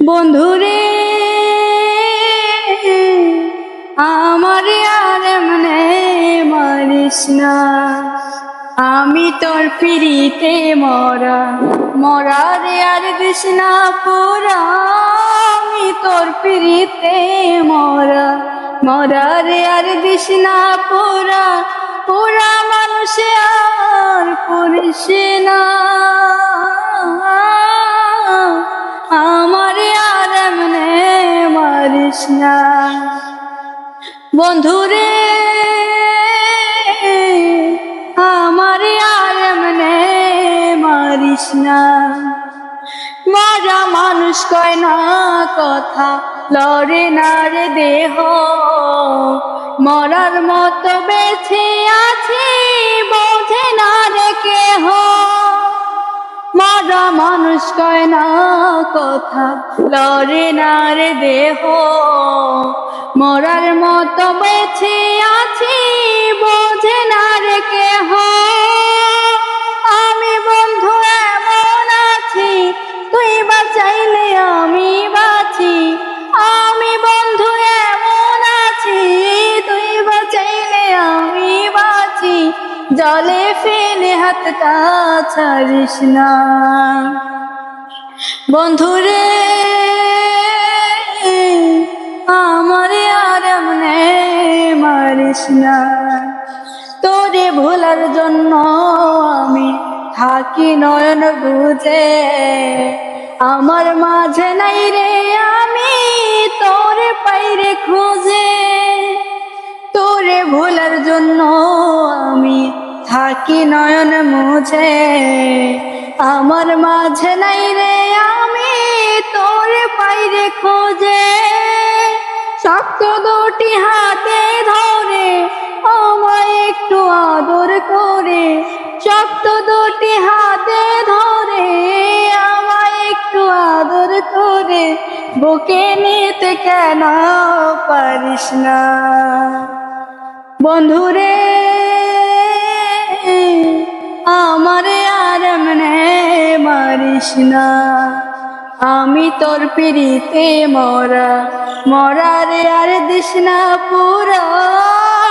বন্ধুরে আমার আর এমনে মারিস না, আমি তোর পিড়িতে মরা মরা রে আর দিস না পোড়া, আমি তোর পিড়িতে মরা মরা রে আর দিস না পোড়া, পোড়া মানুষে আর করিস না, আমার আর এমনে মারিস না। বন্ধুরে আমার আর এমনে মারিস না, মরা মানুষ কয় না কথা লড়ে না রে দেহ, মরার মতো বেঁচে আছি বোঝে না রে কেহ, মরা মানুষ কয় না কথা লড়ে না রে দেহ, মরার মতো বেঁচে আছি বোঝে না রে কেহ, আমি বন্ধু এমন আছি তুই বাঁচাইলে আমি বাঁচি, আমি বন্ধু এমন আছি তুই বাঁচাইলে আমি বাঁচি, জলে ফেলে হাতটা ছাড়িস না। বন্ধুরে আমার আর এমনে মারিস না, তোরে ভোলার জন্য আমি থাকি নয়ন বুঝে, আমার মাঝে নাই রে আমি তোরে পাইরে খুঁজে, তোরে ভোলার জন্য আমি থাকি নয়ন মুঝে, আমার মাঝে নাই রে আমি তোরে পাইরে খোঁজে, শক্ত দুটি হাতে ধরে আমায় একটু আদর করে, শক্ত দুটি হাতে ধরে আমায় একটু আদর করে, বুকে নিতে কেন পারিস না। বন্ধুরে আমার আর এমনে মারিস না, আমি তোর পিড়িতে মরা মরা রে আর দিস না পোড়া,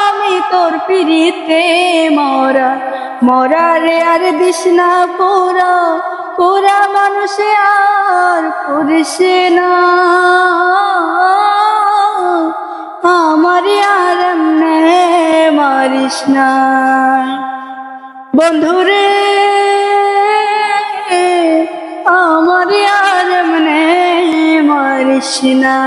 আমি তোর পিড়িতে মরা মরা রে আর দিস না পোড়া, পোড়া মানুষে আর করিস না, আমার আর এমনে মারিস না। বন্ধুরে আমার আর এমনে মারিস না।